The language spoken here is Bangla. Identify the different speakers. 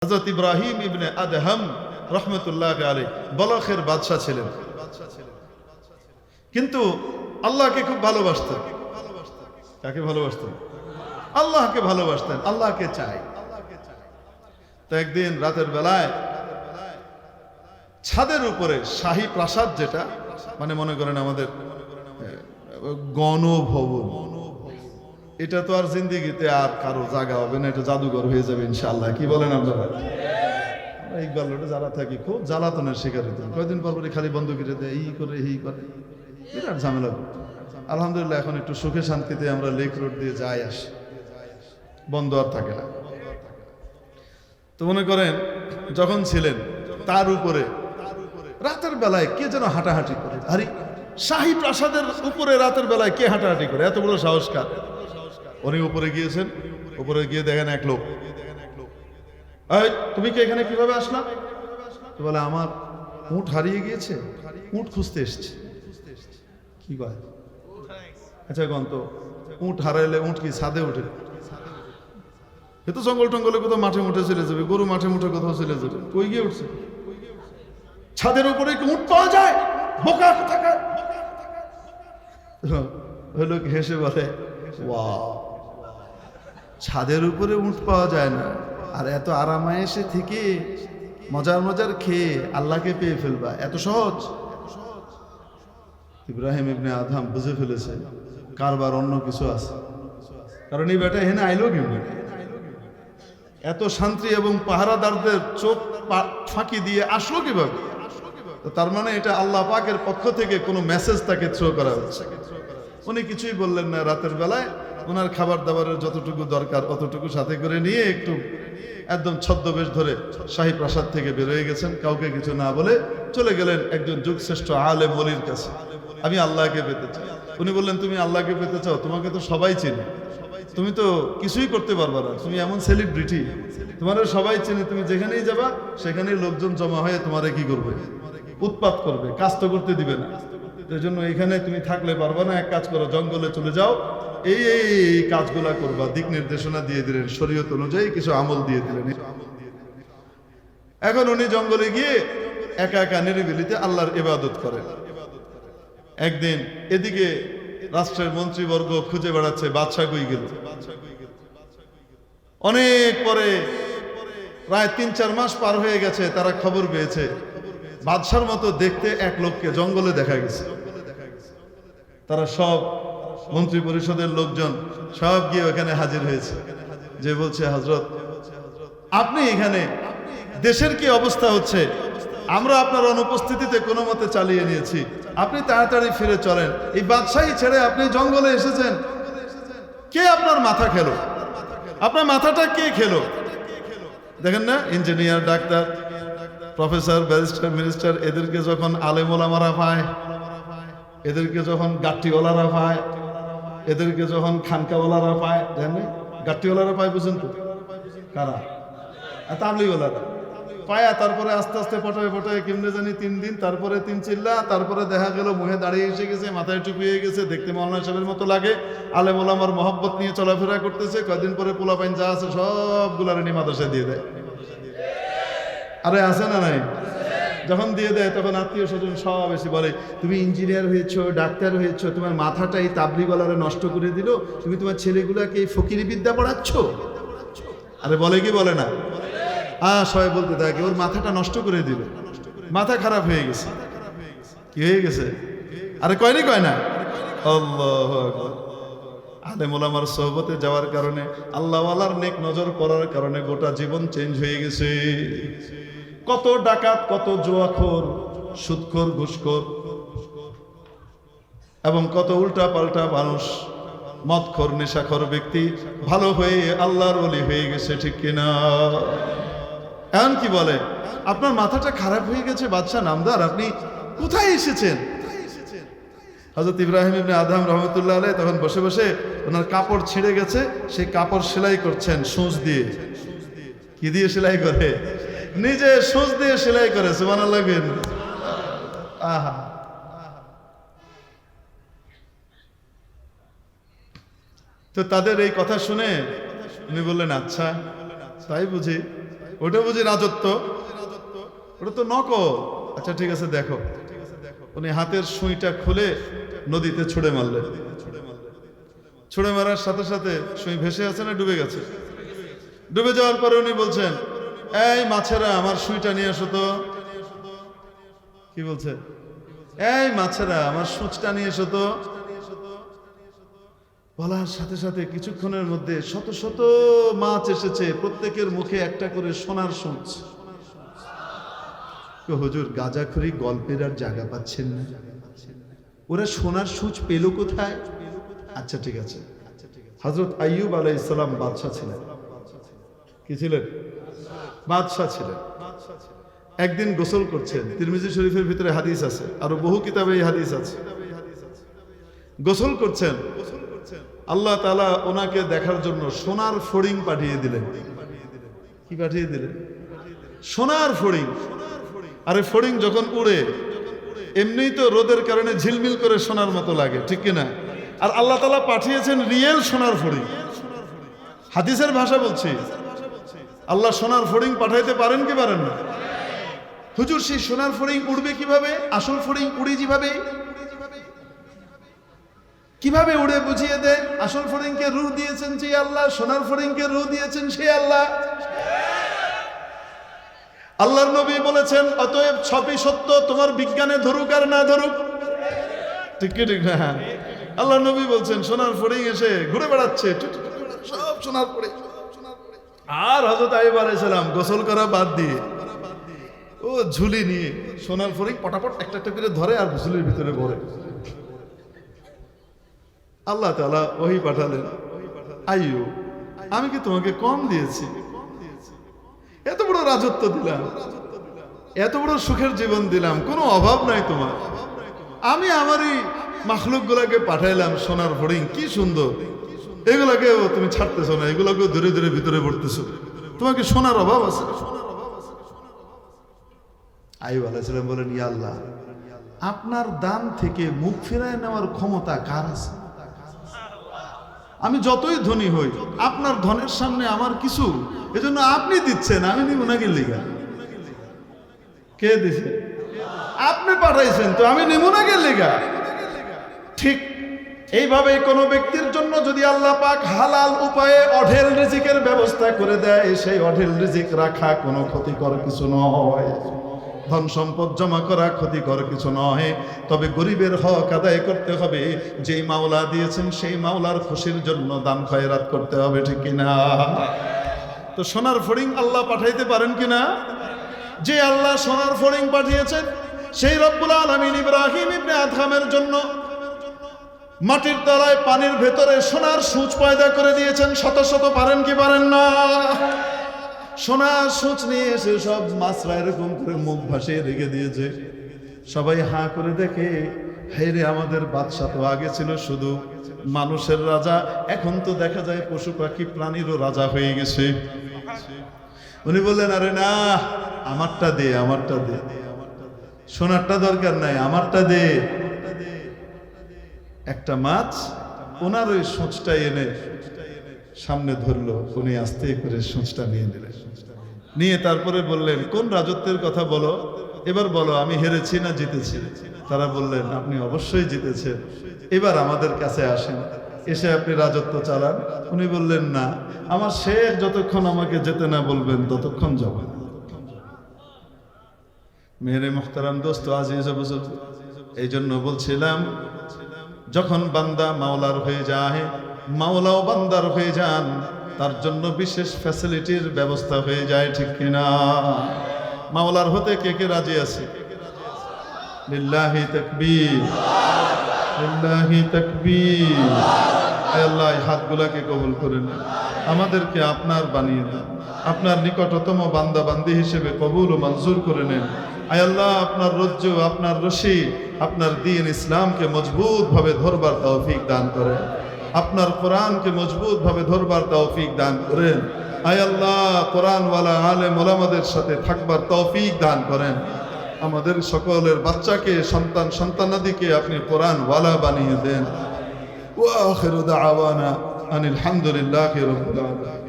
Speaker 1: হযরত ইব্রাহিম ইবনে আদহাম রহমতুল্লাহ আলাইহি বলখের বাদশা ছিলেন, কিন্তু আল্লাহকে খুব ভালোবাসতেন। কাকে ভালোবাসতেন? আল্লাহকে ভালোবাসতেন, আল্লাহকে চাই। তো একদিন রাতের বেলায় ছাদের উপরে শাহী প্রাসাদ, যেটা মানে মনে করেন আমাদের গণভবন, এটা তো আর জিন্দিগিতে আর কারো জায়গা হবে না, এটা জাদুঘর হয়ে যাবে ইনশাআল্লাহ। কি বলেন আপনারা? ইকবাল রোডে যারা থাকি খুব জ্বালাতনের শিকার হইতেন, কয়েকদিন পর পরে খালি বন্ধ করে দেয়, এই করে এই করে, বিরাট ঝামেলা করত। আলহামদুলিল্লাহ এখন একটু সুখে শান্তিতে আমরা লেক রোড দিয়ে যাই আসি, বন্ধ আর থাকে না। তো মনে করেন যখন ছিলেন তার উপরে রাতের বেলায় কে যেন হাঁটাহাঁটি করে। আরে শাহী প্রাসাদের উপরে রাতের বেলায় কে হাঁটাহাঁটি করে? এত বড় সাহস কার? উনি উপরে গিয়েছেন, উপরে গিয়ে দেখেন এক লোক, এই তুমি কি এখানে কিভাবে আসলা? তো বলে আমার উট হারিয়ে গিয়েছে, উট খুঁজতে এসছে। কি কয়? আচ্ছা গন তো উট হারাইলে উট কি ছাদে উঠে? এ তো জঙ্গল টঙ্গলে কোথাও মাঠে মুঠে চলে যাবে, গরু মাঠে মুঠে কোথাও চলে যাবে, কই গিয়ে উঠছে? ছাদের উপরে কি উট পাওয়া যায়? বোকা থাকা। ওই লোক হেসে বলে, ওয়াও, ছাদের উপরে উট পাওয়া যায় না, আর এত আরামায়েশে থেকে মজার মজার খেয়ে আল্লাহকে পেয়ে ফেলবা, এত সহজ? ইব্রাহিম ইবনে আদহাম বুঝে ফেলেছে কারবার অন্য কিছু আছে, কারণ এই বেটা এখানে আইলো কেমনি? এত শান্তি এবং পাহারাদারদের চোখ ফাঁকি দিয়ে আসলো কিভাবে? তো তার মানে এটা আল্লাহ পাকের পক্ষ থেকে কোনো মেসেজ তাকে থ্রো করা হচ্ছে। উনি কিছুই বললেন না। রাতের বেলায় ওনার খাবার দাবারের যতটুকু দরকার অতটুকু সাথে করে নিয়ে একটু একদম ছদ্মবেশ ধরে শাহী প্রাসাদ থেকে বেরোয় গেছেন, কাউকে কিছু না বলে চলে গেলেন একজন যুগশ্রেষ্ঠ আলেম ওলির কাছে। আমি আল্লাহকে পেতে চাই। উনি বললেন, তুমি আল্লাহকে পেতে চাও? তোমাকে তো সবাই চেনে, তুমি তো কিছুই করতে পারবা না, তুমি এমন সেলিব্রিটি, তোমার সবাই চেনে, তুমি যেখানেই যাবা সেখানেই লোকজন জমা হয়ে তোমারে কি করবে? উৎপাত করবে, কাজ তো করতে দিবে না। এই জন্য এখানে তুমি থাকলে পারবা না, এক কাজ করো, জঙ্গলে চলে যাও, এই এই কাজগুলা করবা। দিক নির্দেশনা দিয়ে দিলেন, শরীয়ত অনুযায়ী কিছু আমল দিয়ে দিলেন। এখন উনি জঙ্গলে গিয়ে একা একা নিরিবিলিতে আল্লাহর ইবাদত করেন। একদিন এদিকে রাষ্ট্রের মন্ত্রীবর্গ খুঁজে বেড়াচ্ছে বাদশা কই গেল। অনেক পরে প্রায় ৩-৪ মাস পার হয়ে গেছে, তারা খবর পেয়েছে বাদশার মতো দেখতে এক লোককে জঙ্গলে দেখা গেছে। তারা সব মন্ত্রী পরিষদের লোকজন সব গিয়ে ওখানে হাজির হয়েছে, যে বলছে, হযরত আপনি এখানে, দেশের কি অবস্থা হচ্ছে, আমরা আপনার অনুপস্থিতিতে কোনো মতে চালিয়ে নিয়েছি, আপনি তাড়াতাড়ি ফিরে চলেন। এই বাদশাহী ছেড়ে আপনি জঙ্গলে এসেছেন, কে আপনার মাথা খেলো? আপনার মাথাটা কে খেলো? দেখেন না, engineer, doctor, professor, barrister, minister, এদেরকে যখন আলেম ওলামারা পায়, এদেরকে যখন গাট্টিওয়ালারা পায়, এদেরকে যখন খানকাওয়ালারা পায়, দেখেন গাট্টিওয়ালারা পায়, বুঝেন তো কারা? তাবলিগওয়ালারা পায়া, তারপরে আস্তে আস্তে পটায় পটায় কেমনে জানি 3 দিন, তারপরে 3 চিল্লা, তারপরে দেখা গেল মুহে দাঁড়িয়ে এসে গেছে, মাথায় টুপি হয়ে গেছে, দেখতে মাওলানা সাহেবের মতো লাগে, আলেম ওলামার মহব্বত নিয়ে চলাফেরা করতেছে। কয়দিন পরে পোলাপাইন যা আছে সবগুলার এনে মাদ্রাসায় দিয়ে দেয়। আরে আছে না নাই? যখন দিয়ে দেয় তখন আত্মীয় স্বজন সব এসে বলে, তুমি ইঞ্জিনিয়ার হয়েছো, ডাক্তার হয়েছো, তোমার মাথাটা এই তাবলিগওয়ালারা নষ্ট করে দিল, তুমি তোমার ছেলেগুলাকে এই ফকিরি বিদ্যা পড়াচ্ছ। আরে বলে কি বলে না? সবাই বলতে থাকে, ওর মাথাটা নষ্ট করে দিল, মাথা খারাপ হয়ে গেছে। কি হয়ে গেছে? আরে কয়নি, কয় না? আল্লাহু আকবার। আলেম ওলামার সোহবতে যাওয়ার কারণে, আল্লাহওয়ালার নেক নজর করার কারণে গোটা জীবন চেঞ্জ হয়ে গেছে। কত ডাকাত, কত জুয়াখোর, সুদখোর, ঘুষখোর এবং কত উল্টা পাল্টা মানুষ, মদখোর, নেশাখোর ব্যক্তি ভালো হয়ে আল্লাহর ওলি হয়ে গেছে, ঠিক কিনা? এখন কি বলে, আপনার মাথাটা খারাপ হয়ে গেছে বাদশা নামদার, আপনি কোথায় এসেছেন? হযরত ইব্রাহিম ইবনে আদহাম রহমতুল্লাহ আলাইহি তখন বসে বসে ওনার কাপড় ছিঁড়ে গেছে, সেই কাপড় সেলাই করছেন সূচ দিয়ে। কি দিয়ে সেলাই করে? নিজে সূচ দিয়ে সেলাই করে। সুবহানাল্লাহ। আহা, তো তাদের এই কথা শুনে উনি বললেন, আচ্ছা তাই বুঝি, ওটা বুঝি রাজত্ব? ওটা তো নকল। আচ্ছা ঠিক আছে, দেখো। উনি হাতের সুইটা খুলে নদীতে ছুঁড়ে মারলেন। ছুঁড়ে মারার সাথে সাথে সুই ভেসে আছে না ডুবে গেছে? ডুবে যাওয়ার পরে উনি বলছেন, এই মাছেরা আমার সুইটা নিয়ে এসো তো। কি বলছে? এই মাছেরা আমার সূচটা নিয়ে এসো তো। বলার সাথে সাথে কিছুক্ষণের মধ্যে শত শত মাছ এসেছে, প্রত্যেকের মুখে একটা করে সোনার সূচ। হুজুর, গাঁজাখুরি গল্পের আর জায়গা পাচ্ছেন না? ওরা সোনার সূচ পেল কোথায়? আচ্ছা ঠিক আছে, হযরত আইয়ুব আলাইহিস সালাম বাদশা ছিলেন। কি ছিলেন? বাদশা ছিলেন। একদিন গোসল করছেন, তিরমিজি শরীফের ভিতরে হাদিস আছে, আরো বহু কিতাবে এই হাদিস আছে। গোসল করছেন, আল্লাহ তাআলা ওনাকে দেখার জন্য সোনার ফড়িং পাঠিয়ে দিলেন। কি পাঠিয়ে দিলেন? সোনার ফড়িং। আরে ফড়িং যখন উড়ে এমনিই তো রোদের কারণে ঝিলমিল করে সোনার মতো লাগে, ঠিক কিনা? আর আল্লাহ তাআলা পাঠিয়েছেন রিয়েল সোনার ফড়িং। হাদিসের ভাষা বলছি, আল্লাহ সোনার ফড়িং পাঠাইতে পারেন কি পারেন না? হুজুর, সেই সোনার ফড়িং উড়বে কিভাবে? আসল ফড়িং উড়ে যেভাবে, কিভাবে উড়ে বুঝিয়ে দেয়। আসল ফড়িংকে রূহ দিয়েছেন যে আল্লাহ, সোনার ফড়িংকে রূহ দিয়েছেন সে আল্লাহ। আল্লাহর নবী বলেছেন, অতএব সবই সত্য, তোমার বিজ্ঞানে ধরুক আর না ধরুক। ঠিক কি ঠিক না? আল্লাহর নবী বলছেন সোনার ফড়িং এসে ঘুরে বেড়াচ্ছে, সব সোনার ফড়িং। আর হযরত আইয়ুব আলাইহিস সালাম গোসল করা বাদ দিয়ে ও ঝুলি নিয়ে সোনার ফড়িং পটাপট একটা একটা করে ধরে আর ঝুলির ভিতরে ভরে। আল্লাহ তাআলা ওহী পাঠালেন, আইয়ুব, আমি কি তোমাকে কম দিয়েছি? এত বড় রাজত্ব দিলাম, এত বড় সুখের জীবন দিলাম, কোনো অভাব নাই তোমার। আমি আমারই মাখলুক গুলাকে পাঠাইলাম সোনার ফড়িং, কি সুন্দর, এগুলাকেও তুমি ছাড়তেছো না, এগুলাকেও ধীরে ধীরে ভিতরে ভরতেছো, তোমাকে সোনার অভাব আছে? আইয়ুব আলাইহিস সালাম বলেন, ইয়া আল্লাহ, আপনার দান থেকে মুখ ফিরায় নেওয়ার ক্ষমতা কার আছে? আমি যতই ধনী হই, আপনার ধনের সামনে আমার কিছু, এজন্য আপনি দিচ্ছেন, আমি নিব না। গেলিগা কে দিছে? আপনি পাঠাইছেন তো, আমি নিব না। গেলিগা ঠিক এইভাবে কোনো ব্যক্তির জন্য যদি আল্লাহ পাক হালাল উপায়ে অঢেল রিজিকের ব্যবস্থা করে দেয়, সেই অঢেল রিজিক রাখা কোনো ক্ষতিকর কিছু নয়, ধন সম্পদ জমা করা ক্ষতিকর কিছু নয়। তবে গরিবের হক আদায় করতে হবে, যেই মাওলা দিয়েছেন সেই মাওলার খুশির জন্য দান খয়রাত করতে হবে, ঠিক কিনা? তো সোনার ফড়িং আল্লাহ পাঠাইতে পারেন কিনা? যে আল্লাহ সোনার ফড়িং পাঠিয়েছেন, সেই রব্বুল আলামিন ইব্রাহিম ইবনে আদহামের জন্য মাটির তলায় পানির ভেতরে সোনার সূচ পয়দা করে দিয়েছেন। শত শত পারেন কি পারেন না? সোনার সূচ নিয়ে এসে সব মাছরা এরকম করে মুখ ভাসিয়ে রেখে দিয়েছে। সবাই হাঁ করে দেখে, হে রে, আমাদের বাদশা তো আগে ছিল শুধু মানুষের রাজা, এখন তো দেখা যায় পশু পাখি প্রাণীরও রাজা হয়ে গেছে। উনি বললেন, আরে না, আমারটা দে, আমারটা দে, সোনারটা দরকার নাই, আমারটা দে। একটা মাছ ওনার ওই সূচটা এনে সামনে ধরলো, উনি আস্তে করে সূচটা নিয়ে নিলেন। নিয়ে তারপরে বললেন, কোন রাজত্বের কথা বলো, এবার বলো আমি হেরেছি না জিতেছি? তারা বললেন, আপনি অবশ্যই জিতেছেন, এবার আমাদের কাছে আসেন, এসে আপনি রাজত্ব চালান। উনি বললেন, না, আমার শেখ যতক্ষণ আমাকে যেতে না বলবেন ততক্ষণ যাব না। মেরে মুহতারাম দোস্ত আজিজ বুজুর্গ, এই জন্য বলছিলাম, যখন বান্দা মাওলার হয়ে যায়, মাওলাও বান্দার হয়ে যান, তার জন্য বিশেষ ফ্যাসিলিটির ব্যবস্থা হয়ে যায়, ঠিক কিনা? মাওলার হতে কে কে রাজি আছে? লিল্লাহি তাকবীর, লিল্লাহি তাকবীর। আয় আল্লাহ, এই হাতগুলাকে কবুল করে নেন, আমাদেরকে আপনার বানিয়ে দেন, আপনার নিকটতম বান্দা বান্দি হিসেবে কবুল ও মঞ্জুর করে নেন। আয় আল্লাহ, আপনার রজ্জু, আপনার রশি, আপনার দ্বীন ইসলামকে মজবুত ভাবে ধরবার তৌফিক দান করেন, আপনার কোরআনকে মজবুত ভাবে ধরবার তৌফিক দান করেন। আয় আল্লাহ, কোরআনওয়ালা আলেম ওলামাদের সাথে থাকবার তৌফিক দান করেন। আমাদের সকলের বাচ্চাকে, সন্তান সন্তানাদিকে আপনি কোরআনওয়ালা বানিয়ে দেন। ওয়া আখিরু দাওয়ানা আনিল হামদুলিল্লাহি রাব্বিল আলামিন।